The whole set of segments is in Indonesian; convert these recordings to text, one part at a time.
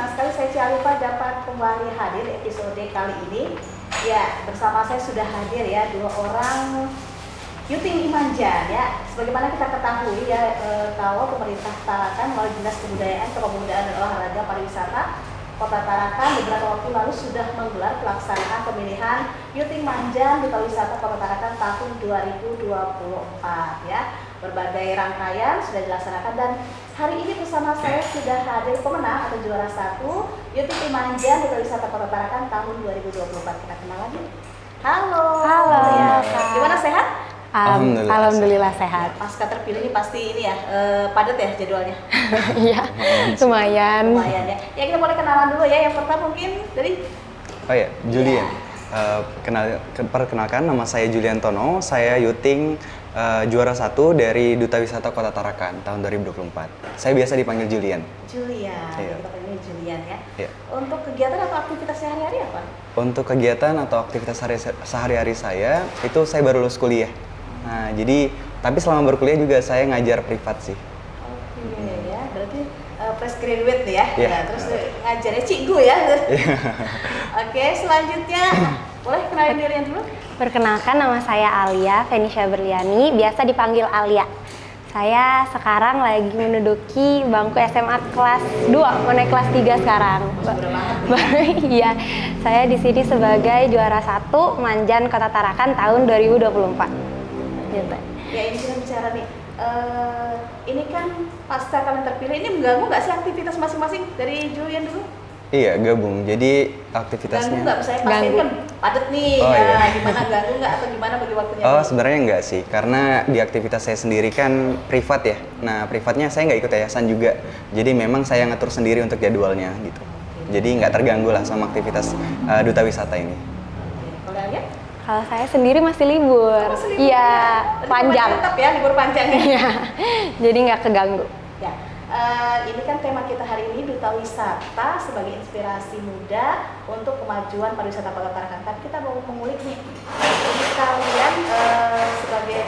senang sekali saya Cialupa dapat kembali hadir di episode kali ini. Ya, bersama saya sudah hadir ya dua orang Yuting Imanjan ya. Sebagaimana kita ketahui ya, kalau pemerintah Tarakan melalui Dinas Kebudayaan, Kepemudaan dan Olahraga Pariwisata Kota Tarakan beberapa waktu lalu sudah menggelar pelaksanaan pemilihan Yuting Manjan Duta Wisata Kota Tarakan tahun 2024 ya. Berbagai rangkaian sudah dilaksanakan dan hari ini bersama saya sudah hadir pemenang atau juara 1 Yuting Imanjan Duta Wisata Kota Tarakan tahun 2024. Kita kenal lagi. Halo. Halo. Ya. Gimana, sehat? Alhamdulillah sehat. Pasca terpilih ini pasti ini ya padat ya jadwalnya. Iya, lumayan. Lumayan ya. Ya kita boleh kenalan dulu ya. Yang pertama mungkin dari Julian. Perkenalkan, nama saya Julian Tono. Saya Yuting juara 1 dari Duta Wisata Kota Tarakan tahun 2024. Saya biasa dipanggil Julian. Julian, Iya. kita panggil Julian ya. Iya. Untuk kegiatan atau aktivitas sehari-hari apa? Untuk kegiatan atau aktivitas sehari-hari saya, itu saya baru lulus kuliah. Nah, jadi tapi selama berkuliah juga saya ngajar privat sih. Oke ya, berarti fresh graduate nih ya. Iya. Nah, terus ngajarnya cikgu ya. Oke, selanjutnya boleh kenalin dirinya dulu? Perkenalkan, nama saya Alia Fenisha Berliani, biasa dipanggil Alia. Saya sekarang lagi menduduki bangku SMA kelas 2, mau naik kelas 3 sekarang. Iya, saya di sini sebagai juara 1 Manjan Kota Tarakan tahun 2024. Gitu. Ya, ini kita bicara nih. Ini kan pasca kalian terpilih, ini mengganggu nggak sih aktivitas masing-masing dari Julian dulu? Iya, gabung. Jadi aktivitasnya. Ganggu nggak? Misalnya pasien kan padat nih, Oh, ya, iya. gimana ganggu nggak atau gimana bagi waktunya? Oh, sebenarnya enggak sih, karena di aktivitas saya sendiri kan privat ya. Nah, privatnya saya nggak ikut yayasan juga. Jadi memang saya ngatur sendiri untuk jadwalnya gitu. Jadi nggak terganggu lah sama aktivitas Duta Wisata ini. Oke. Kalau Alia? Kalau saya sendiri masih libur. Masih libur, Iya, ya? panjang. Tetap ya, libur panjang ya? Iya, jadi nggak keganggu. Ya, ini kan tema kita hari ini Duta Wisata sebagai inspirasi muda untuk kemajuan pariwisata Kota Tarakan. Tapi kita mau mengulik nih, ini kalian sebagai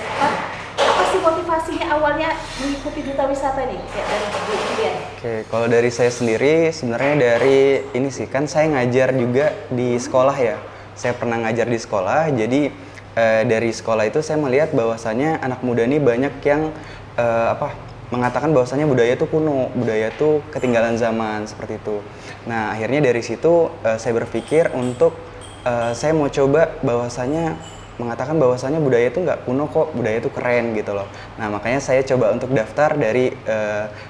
apa sih motivasinya awalnya mengikuti Duta Wisata nih? Ya, dari Julian. Oke, kalau dari saya sendiri sebenarnya dari ini sih, kan saya ngajar juga di sekolah ya. Saya pernah ngajar di sekolah, jadi dari sekolah itu saya melihat bahwasannya anak muda ini banyak yang mengatakan bahwasannya budaya itu kuno, budaya itu ketinggalan zaman seperti itu. Nah, akhirnya dari situ saya berpikir untuk saya mau coba bahwasannya mengatakan bahwasannya budaya itu nggak kuno kok, budaya itu keren gitu loh. Nah, makanya saya coba untuk daftar dari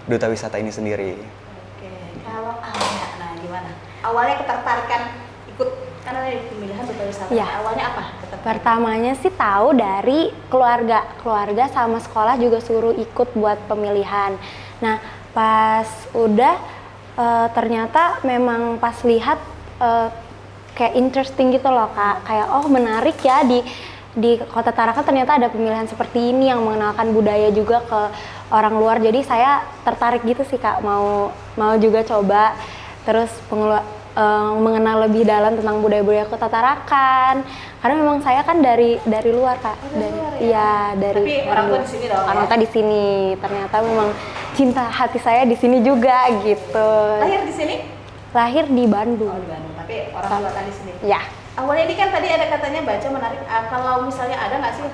Duta Wisata ini sendiri. Oke, kalau Alia, nah gimana? Awalnya ketertarikan ikut karena dari pemilihan Duta Wisata. Iya. Awalnya apa? Ketertarikan? Pertamanya sih tahu dari keluarga sama sekolah juga suruh ikut buat pemilihan. Nah, pas udah ternyata memang pas lihat kayak interesting gitu loh Kak. Kayak oh menarik ya di Kota Tarakan ternyata ada pemilihan seperti ini yang mengenalkan budaya juga ke orang luar. Jadi saya tertarik gitu sih Kak, mau juga coba terus mengenal lebih dalam tentang budaya-budaya Kota Tarakan. Karena memang saya kan dari luar Kak. Dari luar ya? Iya, dari Tapi orang tua di sini dong. orang Ya? tua di sini. Ternyata memang cinta hati saya di sini juga gitu. Lahir di sini? Lahir di Bandung. Oh, di Bandung. Tapi orang tua kan di sini. Ya. Awalnya ini kan tadi ada katanya baca menarik. Kalau misalnya ada nggak sih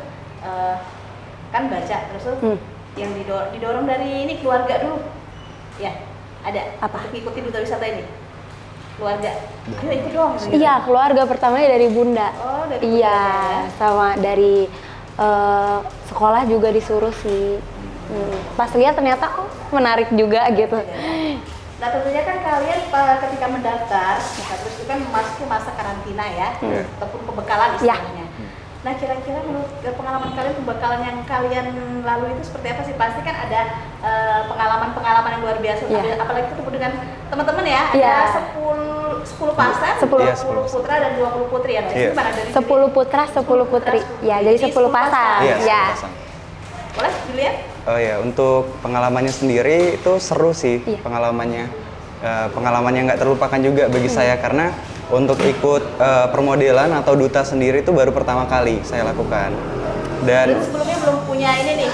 kan baca terus tuh yang didorong dari ini keluarga dulu? Ya, ada. Apa? Untuk ikuti Duta Wisata ini? Keluarga. Ayo ikut dong. gitu. Iya, keluarga pertamanya dari bunda. Oh, dari Iya, bunda, ya. sama dari sekolah juga disuruh sih. Pas lihat ternyata oh menarik juga gitu. Nah, tentunya kan kalian ketika mendaftar, nah, terus itu kan memasuki masa karantina ya, ataupun pembekalan istilahnya. Nah, kira-kira menurut pengalaman kalian, pembekalan yang kalian lalui itu seperti apa sih? Pasti kan ada pengalaman-pengalaman yang luar biasa, apalagi ketemu dengan teman-teman ya, ada 10 pasang, 10 putra dan 20 putri ya. Gimana dari 10 putra, 10 putri. Ya, jadi 10 pasang. Iya, Ya. 10 pasang. Boleh dilihat? Oh ya, untuk pengalamannya sendiri itu seru sih. Iya. Pengalamannya nggak terlupakan juga bagi saya karena untuk ikut permodelan atau duta sendiri itu baru pertama kali saya lakukan. Dan Jadi sebelumnya belum punya ini nih,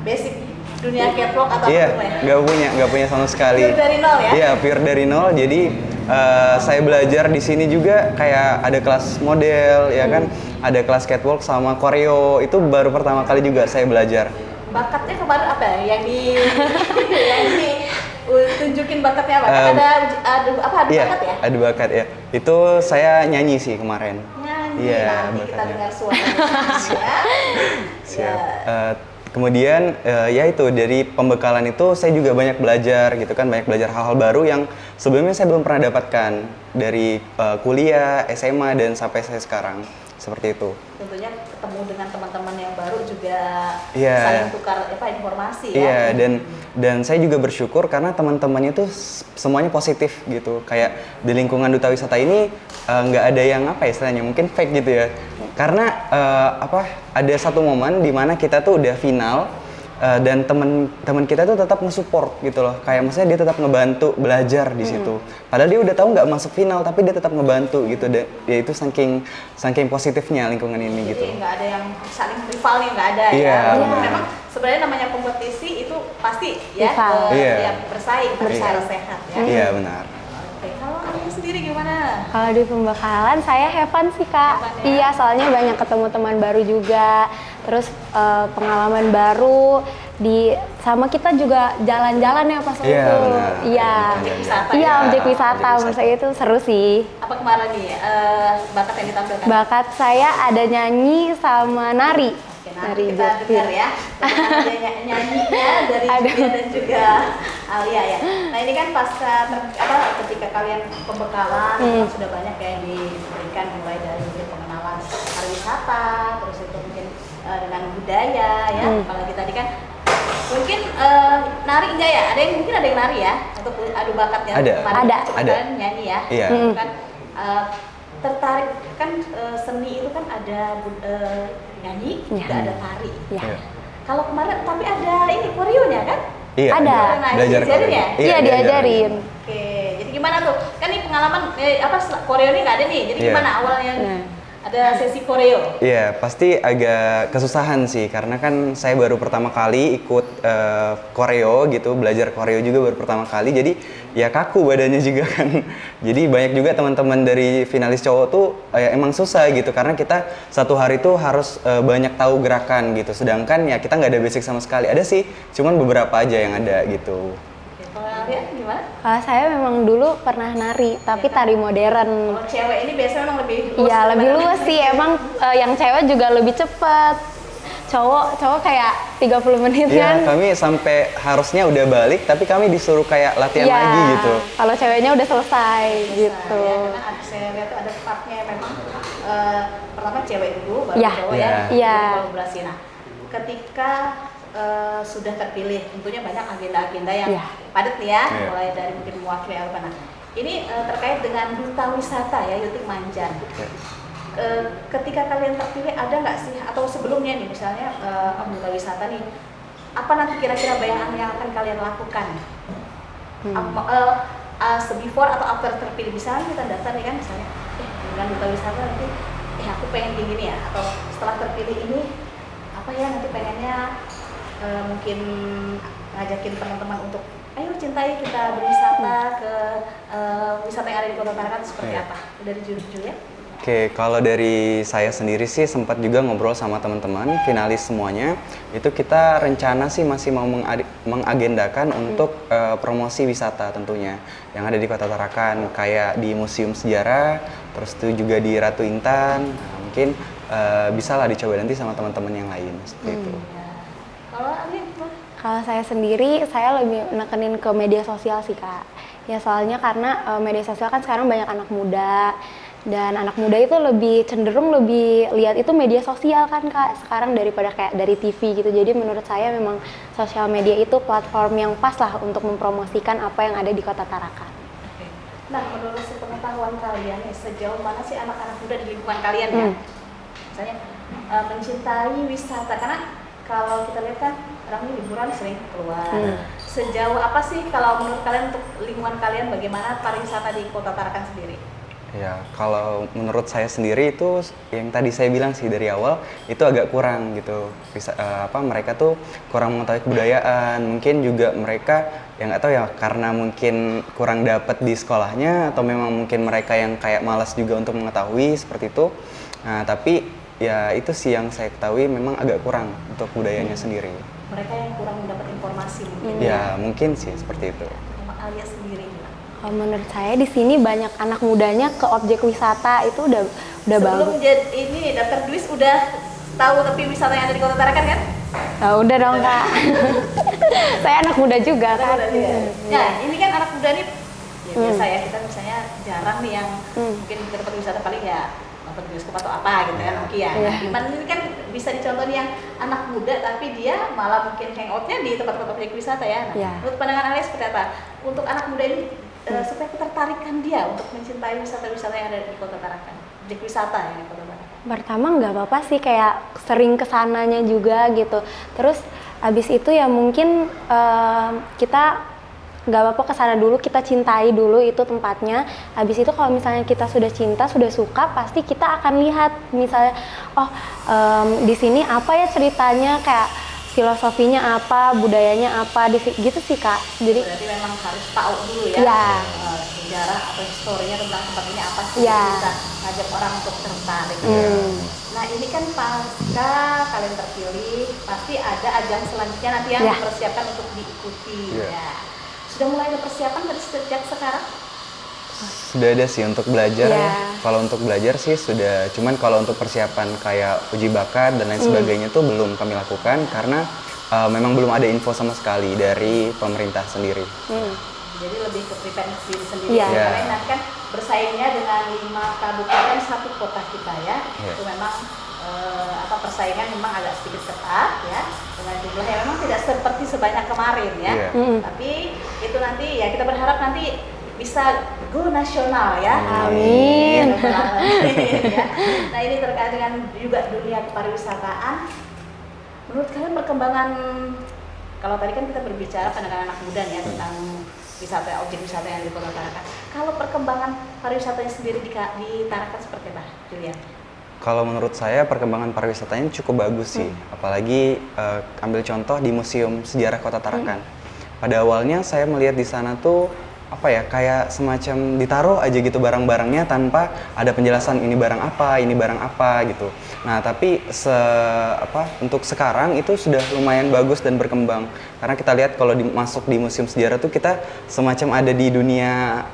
basic dunia catwalk atau Iya, apa ya? nggak punya sama sekali. Pure dari nol ya? Iya, pure dari nol. Jadi saya belajar di sini juga kayak ada kelas model, ya kan, ada kelas catwalk sama koreo. Itu baru pertama kali juga saya belajar. Bakatnya kemarin apa ya? Yang tunjukin bakatnya apa? Ada bakat ya? Ada bakat ya. Itu saya nyanyi sih kemarin. Nyanyi. Iya, Nanti kita bakatnya. dengar suaranya ya. Siap. Ya. Kemudian ya itu dari pembekalan itu saya juga banyak belajar gitu kan, banyak belajar hal-hal baru yang sebelumnya saya belum pernah dapatkan dari kuliah, SMA dan sampai saya sekarang. Seperti itu. Tentunya ketemu dengan teman-teman yang baru juga Iya. saling tukar informasi ya. Iya, dan saya juga bersyukur karena teman-temannya itu semuanya positif gitu. Kayak di lingkungan Duta Wisata ini nggak ada yang apa ya istilahnya, mungkin fake gitu ya. Karena ada satu momen di mana kita tuh udah final dan teman kita tuh tetap nge-support gitu loh. Kayak maksudnya dia tetap ngebantu belajar di situ. Padahal dia udah tahu nggak masuk final tapi dia tetap ngebantu gitu. Dan ya itu saking positifnya lingkungan ini gitu. Jadi nggak ada yang saling rivalnya, nggak ada Iya, ya. Walaupun benar. memang sebenarnya namanya kompetisi itu pasti ya Rival. Iya. ya bersaing tapi Iya. secara sehat ya. Iya, benar. Oke, kalau kamu sendiri gimana? Kalau di pembekalan saya have fun sih Kak. Have fun ya? Iya, soalnya banyak ketemu teman baru juga. Terus pengalaman baru sama kita juga jalan-jalan ya pas Iya, itu. benar. Iya. Objek wisata Iya, ya? objek wisata Objek menurut saya itu seru sih. Apa kemarin nih bakat yang ditampilkan? Bakat saya ada nyanyi sama nari. Oke, nanti kita Jogja. dengar ya. Bagaimana dia nyanyinya dari Aduh. Julia dan juga Alia ya. Nah ini kan ketika kalian pembekalan kan sudah banyak ya yang diberikan mulai dari mungkin pengenalan pariwisata, terus itu mungkin dengan budaya ya. Apalagi tadi kan mungkin nari enggak ya? Mungkin ada yang nari ya untuk adu bakatnya. Ada. Kemarin Ada. coba Ada. kalian nyanyi ya. Iya. Itu kan tertarik kan seni itu kan ada nyanyi, Iya. juga ada tari. Iya. Iya. Kalau kemarin tapi ada ini koreonya kan? Iya, Ada. Nah, Belajar diajarin koreo. ya? Iya, diajarin. Oke, jadi gimana tuh? Kan nih pengalaman koreo ini nggak ada nih. Jadi Iya. gimana awalnya Nah. ada sesi koreo? Iya, pasti agak kesusahan sih karena kan saya baru pertama kali ikut koreo gitu, belajar koreo juga baru pertama kali. Jadi ya kaku badannya juga kan. Jadi banyak juga teman-teman dari finalis cowok tuh emang susah gitu karena kita satu hari tuh harus banyak tahu gerakan gitu. Sedangkan ya kita nggak ada basic sama sekali. Ada sih, cuman beberapa aja yang ada gitu. Oke, kalau Alia gimana? Kalau saya memang dulu pernah nari, tapi tari modern. Kalau cewek ini biasanya memang lebih luas. Iya, lebih daripada- luas sih. Emang yang cewek juga lebih cepet. Cowok kayak 30 menit Iya, kan? kami sampai harusnya udah balik tapi kami disuruh kayak latihan Iya. lagi gitu. Kalau ceweknya udah selesai gitu. Ya, karena saya lihat tuh ada partnya memang pertama cewek dulu, baru Iya. cowok Iya. ya, Iya. baru kolaborasi. Nah, ketika sudah terpilih, tentunya banyak agenda-agenda yang Iya. padat nih ya, Iya. mulai dari mungkin mewakili apa. Nah, ini terkait dengan Duta Wisata ya, Yuting Manjan. Ketika kalian terpilih ada nggak sih atau sebelumnya nih misalnya Duta Wisata nih, apa nanti kira-kira bayangan yang akan kalian lakukan? Before atau after terpilih, misalnya kita daftar nih kan misalnya dengan Duta Wisata nanti aku pengen kayak gini ya, atau setelah terpilih ini apa ya nanti pengennya mungkin ngajakin teman-teman untuk ayo cintai kita berwisata ke wisata yang ada di Kota Tarakan seperti Iya. apa dari judul ya? Oke, kalau dari saya sendiri sih sempat juga ngobrol sama teman-teman finalis semuanya. Itu kita rencana sih masih mau mengagendakan untuk promosi wisata tentunya yang ada di Kota Tarakan, kayak di Museum Sejarah, terus itu juga di Ratu Intan. Nah, mungkin bisa lah dicoba nanti sama teman-teman yang lain seperti itu. Ya. Kalau Alin gimana? Kalau saya sendiri, saya lebih nekenin ke media sosial sih Kak. Ya soalnya karena media sosial kan sekarang banyak anak muda. Dan anak muda itu cenderung lebih lihat itu media sosial kan Kak sekarang daripada kayak dari TV gitu. Jadi menurut saya memang sosial media itu platform yang pas lah untuk mempromosikan apa yang ada di Kota Tarakan. Oke. Nah, menurut sepengetahuan kalian nih, sejauh mana sih anak-anak muda di lingkungan kalian ya? Misalnya mencintai wisata, karena kalau kita lihat kan orang ini liburan sering keluar. Hmm. Sejauh apa sih kalau menurut kalian untuk lingkungan kalian bagaimana pariwisata di Kota Tarakan sendiri? Ya, kalau menurut saya sendiri itu yang tadi saya bilang sih dari awal itu agak kurang gitu. Mereka tuh kurang mengetahui kebudayaan. Mungkin juga mereka yang nggak tahu ya karena mungkin kurang dapat di sekolahnya atau memang mungkin mereka yang kayak malas juga untuk mengetahui seperti itu. Nah, tapi ya itu sih yang saya ketahui memang agak kurang untuk budayanya sendiri. Mereka yang kurang mendapat informasi mungkin. Ya, mungkin sih seperti itu. Sama Alia sendiri gimana? Kalau menurut saya di sini banyak anak mudanya ke objek wisata itu udah Sebelum bagus. ini daftar Dwis udah tahu tapi wisata yang ada di Kota Tarakan kan? Nah, udah dong Kak. Saya anak muda juga Ada kan. udah juga. Ya, ini kan anak muda nih ya biasa ya kita misalnya jarang nih yang mungkin ke tempat wisata paling ya nonton bioskop atau apa gitu kan mungkin ya. Nah, Iman ini kan bisa dicontoh nih yang anak muda tapi dia malah mungkin hangoutnya di tempat-tempat objek wisata ya. Nah, menurut pandangan Alia seperti apa? Untuk anak muda ini supaya ketertarikan dia untuk mencintai wisata-wisata yang ada di Kota Tarakan, objek wisata yang di Kota Tarakan. Pertama nggak apa-apa sih kayak sering kesananya juga gitu. Terus abis itu ya mungkin kita nggak apa-apa kesana dulu, kita cintai dulu itu tempatnya. Habis itu kalau misalnya kita sudah cinta, sudah suka, pasti kita akan lihat misalnya, di sini apa ya ceritanya, kayak filosofinya apa, budayanya apa, gitu sih Kak. Jadi berarti memang harus tahu dulu ya, sejarah atau historinya tentang tempat ini apa sih bisa ngajak orang untuk tertarik. Nah ini kan pasca kalian terpilih, pasti ada ajang selanjutnya nanti yang dipersiapkan untuk diikuti. Ya. Sudah mulai ada persiapan dari sejak sekarang? Sudah ada sih untuk belajar. Kalau untuk belajar sih sudah, cuman kalau untuk persiapan kayak uji bakat dan lain sebagainya tuh belum kami lakukan karena memang belum ada info sama sekali dari pemerintah sendiri. Jadi lebih ke prepare diri sendiri. Karena nanti kan bersaingnya dengan 5 kabupaten 1 kota kita ya. Itu memang persaingan memang agak sedikit ketat ya, dengan jumlah yang memang tidak seperti sebanyak kemarin ya. Tapi itu nanti ya kita berharap nanti bisa go nasional ya. Amin. Ya. Nah ini terkait dengan juga dunia kepariwisataan. Menurut kalian perkembangan, kalau tadi kan kita berbicara pandangan anak muda ya tentang wisata, objek wisata yang di Kota Tarakan. Kalau perkembangan pariwisatanya sendiri di Tarakan seperti apa, Julian? Kalau menurut saya perkembangan pariwisatanya cukup bagus sih, apalagi ambil contoh di Museum Sejarah Kota Tarakan. Pada awalnya saya melihat di sana tuh kayak semacam ditaruh aja gitu barang-barangnya tanpa ada penjelasan ini barang apa gitu. Nah tapi untuk sekarang itu sudah lumayan bagus dan berkembang karena kita lihat kalau masuk di museum sejarah tuh kita semacam ada di dunia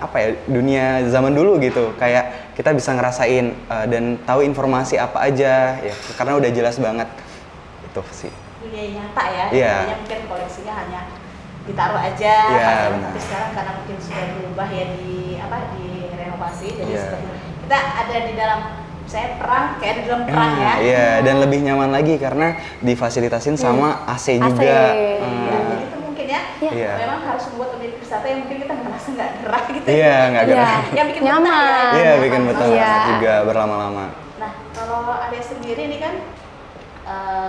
dunia zaman dulu gitu, kayak kita bisa ngerasain dan tahu informasi apa aja ya karena udah jelas banget itu sih. Dunia nyata ya, mungkin koleksinya hanya ditaruh aja, tapi sekarang karena mungkin sudah berubah ya direnovasi, jadi seperti kita ada di dalam kayak di dalam perang ya. Iya, dan lebih nyaman lagi karena difasilitasin sama AC juga. Jadi itu mungkin memang harus membuat objek wisata yang mungkin kita merasa nggak gerah gitu. Iya, nggak gerah. Yang bikin nyaman. Iya, bikin betah juga berlama-lama. Nah, kalau Alia sendiri ini kan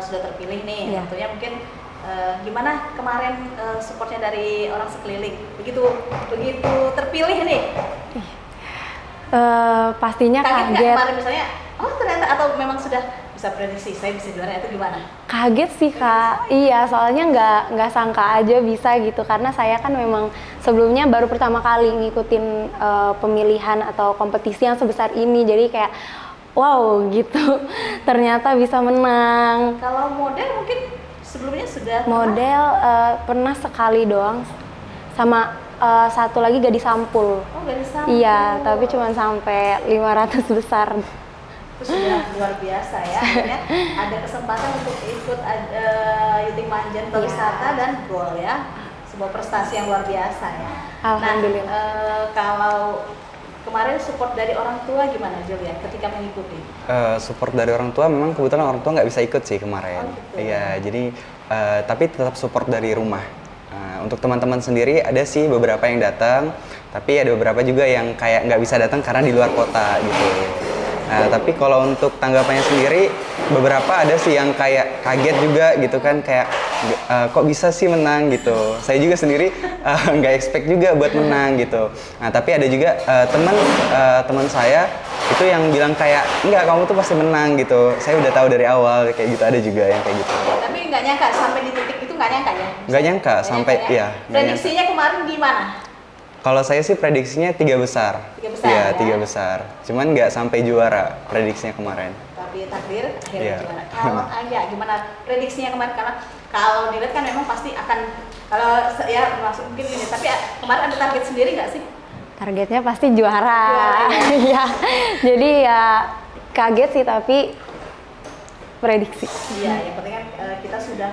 sudah terpilih nih, tentunya mungkin gimana kemarin supportnya dari orang sekeliling begitu terpilih nih? Pastinya kaget. Kemarin misalnya, ternyata atau memang sudah bisa prediksi saya bisa juara itu gimana? Kaget sih Kak, iya soalnya nggak sangka aja bisa gitu karena saya kan memang sebelumnya baru pertama kali ngikutin pemilihan atau kompetisi yang sebesar ini, jadi kayak wow gitu ternyata bisa menang. Kalau model mungkin sebelumnya sudah pernah sekali doang sama satu lagi Gadis Sampul. Gadis Sampul. Iya, tapi cuma sampai 500 besar. Itu sudah luar biasa ya. Akhirnya ada kesempatan untuk ikut Yuting Manjan Pariwisata dan gol ya. Sebuah prestasi yang luar biasa ya. Alhamdulillah. Nah, kalau kemarin support dari orang tua gimana Julia ketika mengikuti? Support dari orang tua memang kebetulan orang tua nggak bisa ikut sih kemarin. Iya, jadi tapi tetap support dari rumah. Untuk teman-teman sendiri ada sih beberapa yang datang, tapi ada beberapa juga yang kayak nggak bisa datang karena di luar kota gitu. Nah, tapi kalau untuk tanggapannya sendiri, beberapa ada sih yang kayak kaget juga gitu kan, kayak kok bisa sih menang gitu. Saya juga sendiri nggak expect juga buat menang gitu. Nah, tapi ada juga teman saya itu yang bilang kayak enggak, kamu tuh pasti menang gitu. Saya udah tahu dari awal kayak gitu, ada juga yang kayak gitu. Tapi nggak nyangka sampai di titik itu, nggak nyangka ya? Nggak nyangka sampai nyangka, ya. Prediksinya kemarin gimana? Kalau saya sih prediksinya 3 besar. 3 besar. Iya, ya? 3 besar. Cuman nggak sampai juara prediksinya kemarin. Tapi takdir akhirnya Iya. juara. Kalau agak gimana prediksinya kemarin? Karena kalau dilihat kan memang pasti akan, kalau ya maksud mungkin gini, tapi kemarin ada target sendiri nggak sih? Targetnya pasti juara. Juara, Ya. Jadi ya kaget sih, tapi prediksi. Iya, yang penting kan kita sudah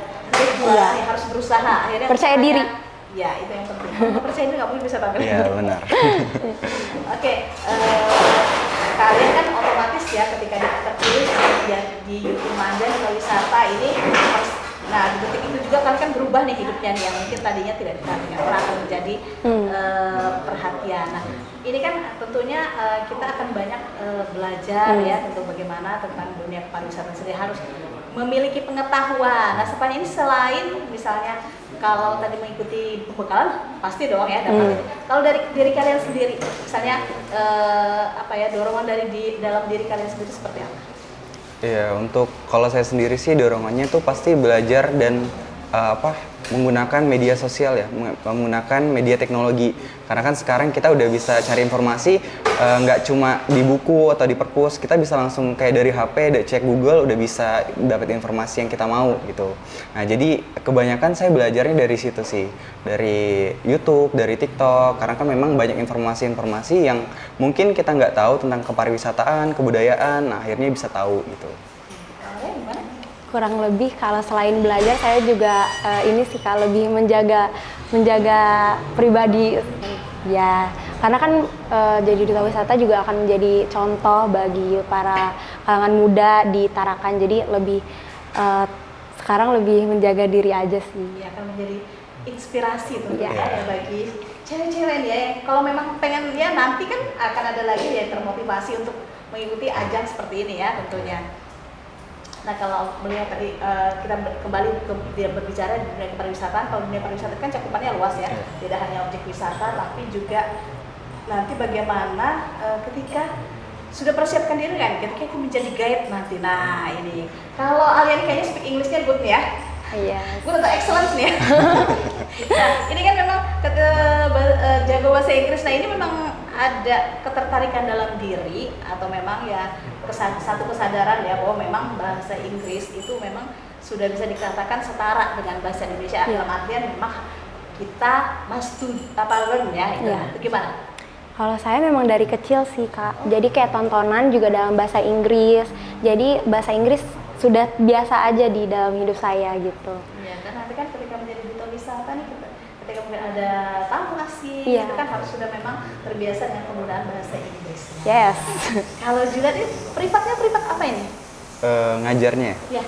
juara, ya, harus berusaha. Akhirnya Percaya diri. Ya, itu yang penting. Kalau percaya diri nggak mungkin bisa tampil. Iya, benar. Oke, kalian kan otomatis ya ketika terpilih di YouTube Manja Wisata ini harus, nah di detik itu juga kalian kan berubah nih hidupnya nih, yang mungkin tadinya tidak diperhatikan orang akan menjadi perhatian. Nah ini kan tentunya kita akan banyak belajar ya tentu bagaimana tentang dunia pariwisata sendiri, harus memiliki pengetahuan. Nah sepanjang ini selain misalnya kalau tadi mengikuti pembekalan pasti dong ya dapat itu. Kalau dari diri kalian sendiri, misalnya apa ya, dorongan dari dalam diri kalian sendiri seperti apa? Iya, untuk kalau saya sendiri sih dorongannya tuh pasti belajar dan menggunakan media sosial ya, menggunakan media teknologi. Karena kan sekarang kita udah bisa cari informasi nggak cuma di buku atau di perpus, kita bisa langsung kayak dari HP, cek Google udah bisa dapat informasi yang kita mau gitu. Nah jadi kebanyakan saya belajarnya dari situ sih, dari YouTube, dari TikTok. Karena kan memang banyak informasi-informasi yang mungkin kita nggak tahu tentang kepariwisataan, kebudayaan. Nah akhirnya bisa tahu gitu. Gimana? Kurang lebih kalau selain belajar, saya juga ini sih Kak, lebih menjaga pribadi ya, karena kan jadi duta wisata juga akan menjadi contoh bagi para kalangan muda di Tarakan. Jadi lebih sekarang lebih menjaga diri aja sih. Ya akan menjadi inspirasi tentunya Ya. ya bagi cewek-cewek nih ya, yang kalau memang pengen ya nanti kan akan ada lagi ya termotivasi untuk mengikuti ajang seperti ini ya tentunya. Nah kalau melihat tadi kita kembali dia berbicara di dunia pariwisata. Kalau dunia pariwisata kan cakupannya luas ya, tidak hanya objek wisata tapi juga nanti bagaimana ketika sudah persiapkan diri kan, ketika itu menjadi guide nanti. Nah ini kalau Aliani kayaknya speak Englishnya good nih ya. Iya. Gue tetap excellence nih ya. Nah, ini kan memang jago bahasa Inggris. Nah ini memang ada ketertarikan dalam diri atau memang ya satu kesadaran ya bahwa memang bahasa Inggris itu memang sudah bisa dikatakan setara dengan bahasa Indonesia. Dalam artian memang kita must learn ya. Itu gimana? Kalau saya memang dari kecil sih Kak, jadi kayak tontonan juga dalam bahasa Inggris. Jadi bahasa Inggris sudah biasa aja di dalam hidup saya gitu. Iya, dan nanti kan ketika menjadi duta wisata nih, ketika mungkin ada tamu asing, itu kan harus sudah memang terbiasa dengan penggunaan bahasa Inggris. Yes. Kalau Juliet ini privat apa ini? Ngajarnya. Ya.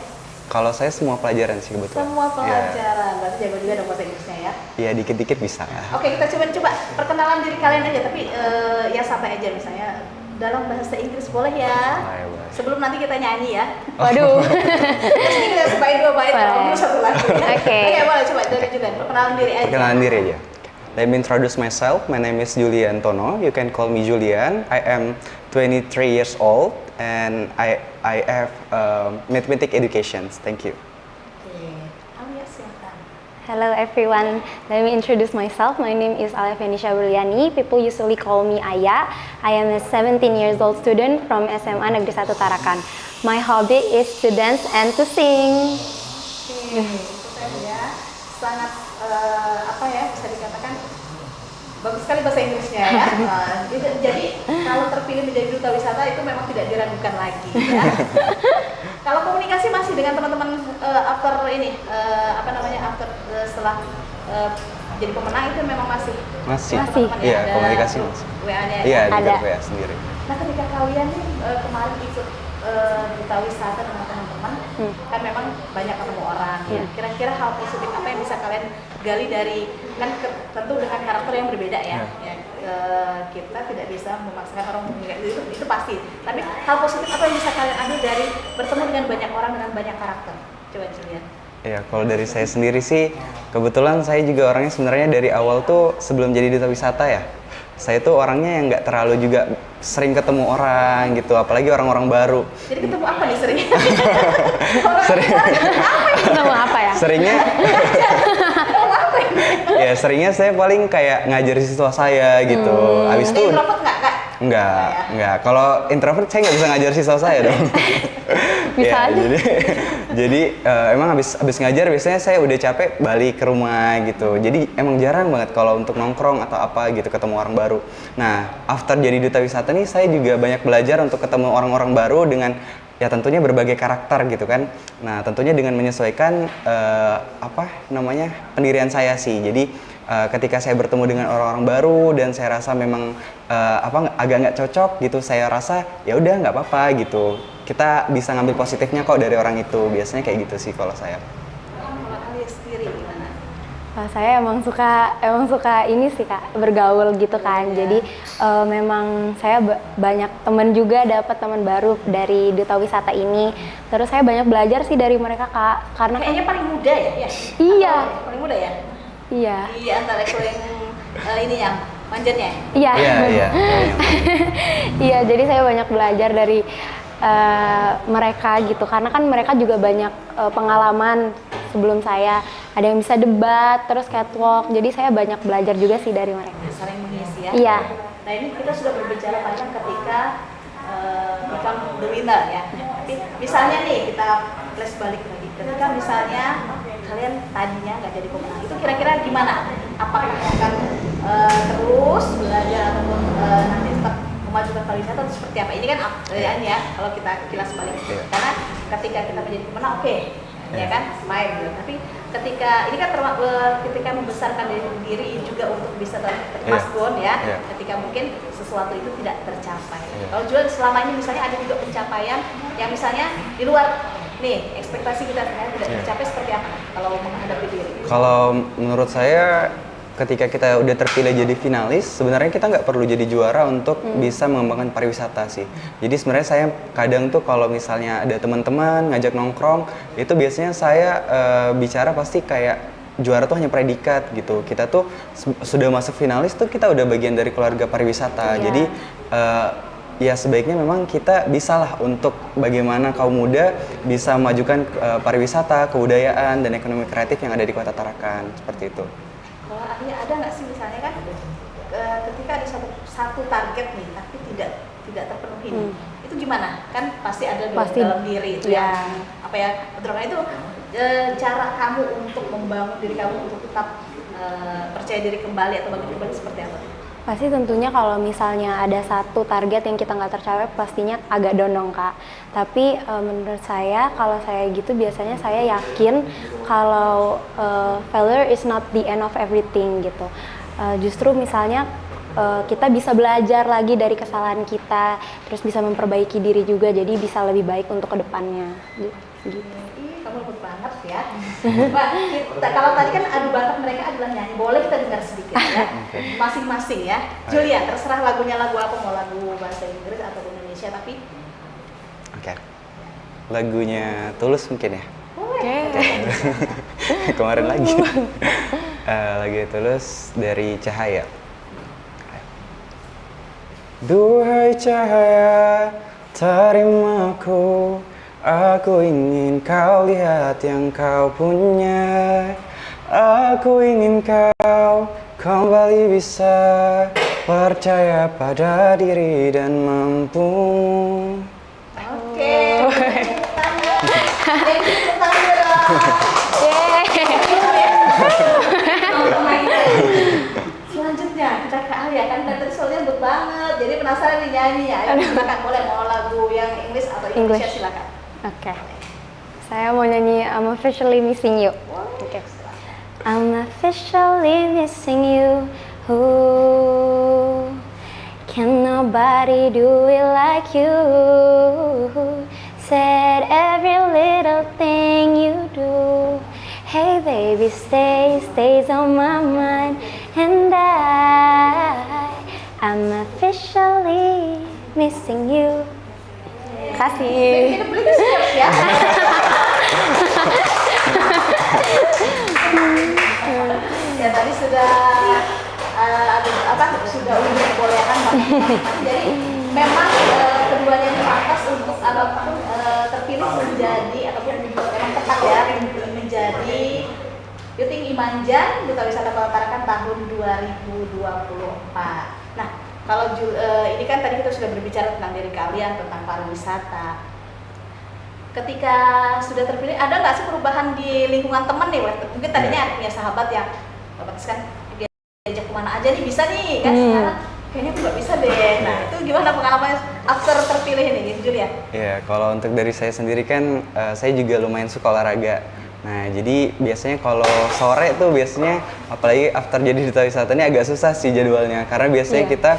Kalau saya semua pelajaran sih kebetulan. Semua pelajaran, berarti jago juga dong bahasa Inggrisnya ya? Iya, dikit-dikit bisa. Oke, kita coba perkenalan diri kalian aja, tapi ya santai aja misalnya dalam bahasa Inggris boleh ya? Boleh. Sebelum nanti kita nyanyi ya. Waduh. Terus ini kita sebaik 2 bait, kalau dulu 1 lagu ya. Oke. Oke, boleh coba dari Julian, perkenalan diri aja. Perkenalan diri aja. Let me introduce myself. My name is Julian Tono. You can call me Julian. I am 23 years old and I have mathematics education. Thank you. Oke, Alia silakan. Hello everyone, let me introduce myself. My name is Alia Fenisha Wuliani. People usually call me Aya. I am a 17 years old student from SMA Negeri 1 Tarakan. My hobby is to dance and to sing. Oke, itu tadi ya, sangat apa ya, bisa dikatakan bagus sekali bahasa Inggrisnya ya. Jadi kalau terpilih menjadi duta wisata itu memang tidak diragukan lagi ya. Kalau komunikasi masih dengan teman-teman after ini after setelah jadi pemenang itu memang masih teman-teman ya, Iya, ada komunikasi masih. WA-nya Iya, di Ada. grup WA sendiri. Nah ketika kalian nih kemarin ikut duta wisata dengan teman-teman, kan memang banyak ketemu orang. Ya. Kira-kira hal positif apa yang bisa kalian gali dari, kan tentu dengan karakter yang berbeda ya. kita tidak bisa memaksakan orang untuk menikahi, itu pasti. Tapi hal positif apa yang bisa kalian ambil dari bertemu dengan banyak orang dengan banyak karakter? Coba lihat. Ya, kalau dari saya sendiri sih, kebetulan saya juga orangnya sebenarnya dari awal tuh sebelum jadi duta wisata ya, saya tuh orangnya yang nggak terlalu juga sering ketemu orang gitu, apalagi orang-orang baru. Jadi ketemu apa nih sering? Sering. Ketemu apa ya? Seringnya, ya seringnya saya paling kayak ngajar siswa saya gitu. Abis itu Introvert nggak? Enggak. Kalau introvert saya nggak bisa ngajar siswa saya dong. Bisa aja. Jadi emang abis ngajar biasanya saya udah capek balik ke rumah gitu. Jadi emang jarang banget kalau untuk nongkrong atau apa gitu ketemu orang baru. Nah, after jadi duta wisata nih saya juga banyak belajar untuk ketemu orang-orang baru dengan ya tentunya berbagai karakter gitu kan. Nah, tentunya dengan menyesuaikan pendirian saya sih. Jadi ketika saya bertemu dengan orang-orang baru dan saya rasa memang agak nggak cocok gitu, saya rasa ya udah nggak apa-apa gitu. Kita bisa ngambil positifnya kok dari orang itu. Biasanya kayak gitu sih kalau saya. Kalau Alia sendiri gimana? Saya emang suka ini sih Kak, bergaul gitu kan. Jadi memang saya banyak teman juga, dapat teman baru dari duta wisata ini. Terus saya banyak belajar sih dari mereka Kak, karena Kayaknya paling muda ya? Iya. Paling muda ya? Iya. Iya, antara aku yang ini yang manjatnya. Iya. Iya. Iya, jadi saya banyak belajar dari mereka gitu, karena kan mereka juga banyak pengalaman sebelum saya. Ada yang bisa debat, terus catwalk, jadi saya banyak belajar juga sih dari mereka. Saling mengisi ya? Iya. Nah ini kita sudah berbicara panjang ketika become the winner ya. Tapi misalnya nih kita flash balik lagi, ketika misalnya kalian tadinya nggak jadi pemenang, itu kira-kira gimana? Apakah akan terus belajar ataupun nanti tetap memajukan pariwisata atau seperti apa? Ini kan ya kalau kita kilas balik, karena ketika kita menjadi pemenang oke, ya kan main gitu. Tapi ketika ini kan ketika membesarkan diri juga untuk bisa termasgon ya, ketika mungkin sesuatu itu tidak tercapai. Kalau juga selama ini misalnya ada juga pencapaian yang misalnya di luar nih ekspektasi kita ternyata tidak tercapai, seperti apa kalau menghadapi diri? Kalau menurut saya ketika kita udah terpilih jadi finalis, sebenarnya kita nggak perlu jadi juara untuk bisa mengembangkan pariwisata sih. Jadi sebenarnya saya kadang tuh kalau misalnya ada teman-teman ngajak nongkrong, itu biasanya saya bicara pasti kayak juara tuh hanya predikat gitu. Kita tuh sudah masuk finalis tuh kita udah bagian dari keluarga pariwisata. Jadi ya sebaiknya memang kita bisalah untuk bagaimana kaum muda bisa memajukan pariwisata, kebudayaan, dan ekonomi kreatif yang ada di Kota Tarakan, seperti itu. Kalau artinya ada nggak sih misalnya kan ketika ada satu target nih tapi tidak terpenuhi nih, itu gimana? Kan pasti ada dalam diri itu ya. Apa ya? Betul itu cara kamu untuk membangun diri kamu untuk tetap percaya diri kembali atau bangkit kembali seperti apa? Pasti tentunya kalau misalnya ada satu target yang kita nggak tercapai, pastinya agak down dong Kak. Tapi menurut saya, kalau saya gitu biasanya saya yakin kalau failure is not the end of everything gitu. Justru misalnya kita bisa belajar lagi dari kesalahan kita, terus bisa memperbaiki diri juga, jadi bisa lebih baik untuk kedepannya. Gitu. Kamu lembut banget ya. Kalau tadi kan adu bakat mereka adalah nyanyi, boleh kita dengar sedikit ya, masing-masing ya. Julia, terserah lagunya lagu apa, mau lagu bahasa Inggris atau Indonesia, tapi Oke. Lagunya Tulus mungkin ya? Oke. Kemarin lagi. Lagu Tulus dari Cahaya. Duhai cahaya, terimaku. Aku ingin kau lihat yang kau punya. Aku ingin kau kembali bisa percaya pada diri dan mampu. oke. Selanjutnya kita ke Alia, kan tadi soalnya lembut banget, jadi penasaran nih nyanyi ya. Ayo silakan, boleh mau lagu yang Inggris atau Indonesia silakan. Oke. Saya mau nyanyi I'm Officially Missing You. Oke. I'm officially missing you. Ooh, can nobody do it like you? Said every little thing you do. Hey baby, stays on my mind. And I I'm officially missing you. Kasih. Ini beli siap ya. Ya tadi sudah sudah dibolehkan banget. Jadi memang keduanya ini pantas untuk ataupun terpilih menjadi ataupun memang tepat ya menjadi Yuting Imanjan Duta Wisata Kota Tarakan tahun 2024. Nah, kalau ini kan tadi kita sudah berbicara tentang diri kalian, tentang pariwisata. Ketika sudah terpilih, ada nggak sih perubahan di lingkungan teman nih? Mungkin tadinya punya sahabat yang otomatis kan diajak kemana aja nih bisa nih kan sekarang kayaknya aku nggak bisa deh. Nah itu gimana pengalamannya after terpilih ini, Julia? Ya, kalau untuk dari saya sendiri kan saya juga lumayan suka olahraga. Nah, jadi biasanya kalau sore tuh biasanya apalagi after jadi duta wisata ini agak susah sih jadwalnya karena biasanya kita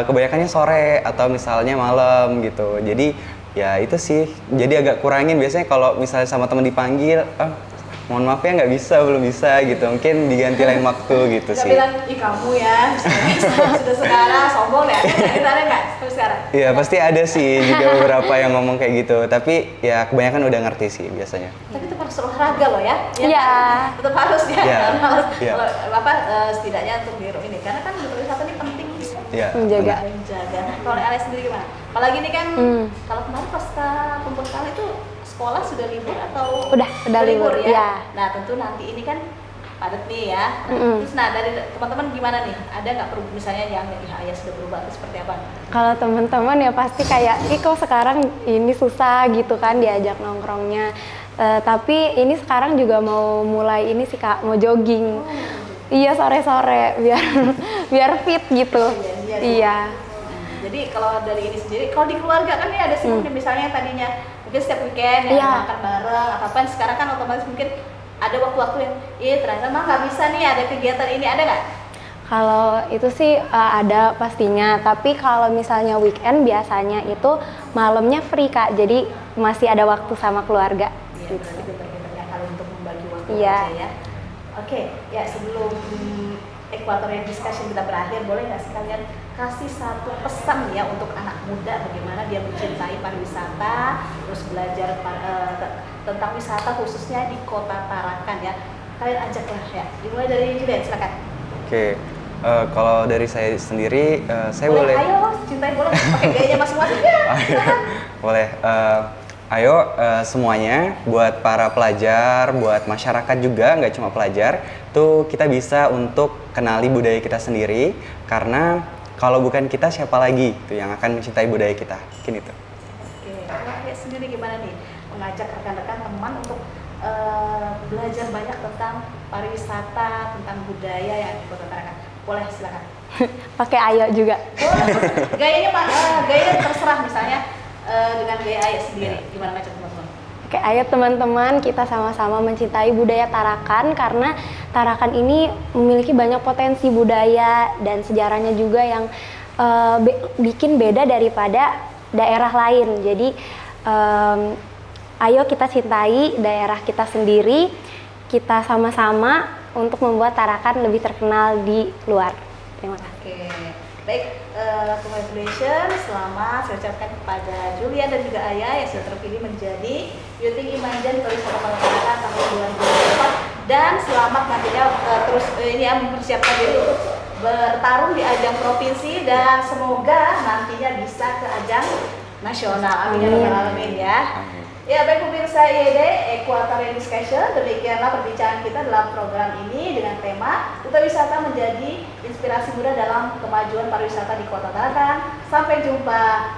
kebanyakannya sore atau misalnya malam gitu. Jadi ya itu sih, jadi agak kurangin biasanya kalau misalnya sama teman dipanggil, mohon maaf ya nggak bisa, belum bisa gitu, mungkin diganti lain waktu gitu sih. Nggak bilang, ih kamu ya, sudah sekarang sombong ya, ada nggak sampai sekarang? Iya pasti ada sih juga beberapa yang ngomong kayak gitu, tapi ya kebanyakan udah ngerti sih biasanya. Tapi itu harus olahraga loh ya? Iya. Tetap harus ya, harus. Iya. Kalau setidaknya untuk biru ini, karena kan duta wisata ini penting. Iya. Menjaga. Nah, kalau Alex sendiri gimana? Apalagi ini kan, kalau kemarin pasca kumpul kali itu sekolah sudah libur atau udah libur ya? ya. Nah tentu nanti ini kan padat nih ya. Terus dari teman-teman gimana nih? Ada nggak misalnya yang ayah sudah berubah atau seperti apa? Kalau teman-teman ya pasti kayak, ih kok sekarang ini susah gitu kan diajak nongkrongnya. Tapi ini sekarang juga mau mulai ini sih Kak, mau jogging. Iya sore-sore biar fit gitu. Iya. Jadi kalau dari ini sendiri, kalau di keluarga kan ya ada sih mungkin misalnya tadinya mungkin setiap weekend ya makan bareng atau apa, sekarang kan otomatis mungkin ada waktu-waktu yang ternyata mah nggak bisa nih ada kegiatan ini, ada nggak? Kalau itu sih ada pastinya, tapi kalau misalnya weekend biasanya itu malamnya free Kak, jadi masih ada waktu sama keluarga. Iya, berarti pintar-pintarnya kalian untuk membagi waktu Iya. aja ya. Oke, ya sebelum Equatorial Discussion kita berakhir, boleh nggak sekalian kasih satu pesan ya untuk anak muda bagaimana dia mencintai pariwisata, terus belajar tentang wisata khususnya di Kota Tarakan ya. Kalian ajaklah ya. Dimulai dari Julian, silakan. Oke, kalau dari saya sendiri, saya boleh. Ayo, cintai boleh. Pakai gayanya masing-masing ya. Boleh. Ayo semuanya, buat para pelajar, buat masyarakat juga, nggak cuma pelajar, tuh kita bisa untuk kenali budaya kita sendiri, karena kalau bukan kita siapa lagi tuh yang akan mencintai budaya kita, mungkin itu. Oke, Rakyat sendiri gimana nih mengajak rekan-rekan teman untuk belajar banyak tentang pariwisata, tentang budaya yang ada di Kota Tarakan? Boleh, silakan. Pakai ayo juga. Boleh. Gayanya terserah misalnya. Dengan gaya ayah sendiri, gimana ngajak teman-teman? Oke, ayo teman-teman kita sama-sama mencintai budaya Tarakan karena Tarakan ini memiliki banyak potensi budaya dan sejarahnya juga yang bikin beda daripada daerah lain. Jadi ayo kita cintai daerah kita sendiri, kita sama-sama untuk membuat Tarakan lebih terkenal di luar. Terima kasih. Oke. Baik, congratulations, selamat saya ucapkan kepada Julia dan juga Ayah yang sudah terpilih menjadi Yuting Imanjan Pariwisata Kota Tarakan tahun 2024, dan selamat nantinya terus mempersiapkan diri untuk bertarung di ajang provinsi dan semoga nantinya bisa ke ajang nasional. Amin ya rabbal alamin ya. Ya, baik pemirsa IED Equatorial Discussion, demikianlah perbincangan kita dalam program ini dengan tema Duta Wisata menjadi inspirasi muda dalam kemajuan pariwisata di Kota Tarakan. Sampai jumpa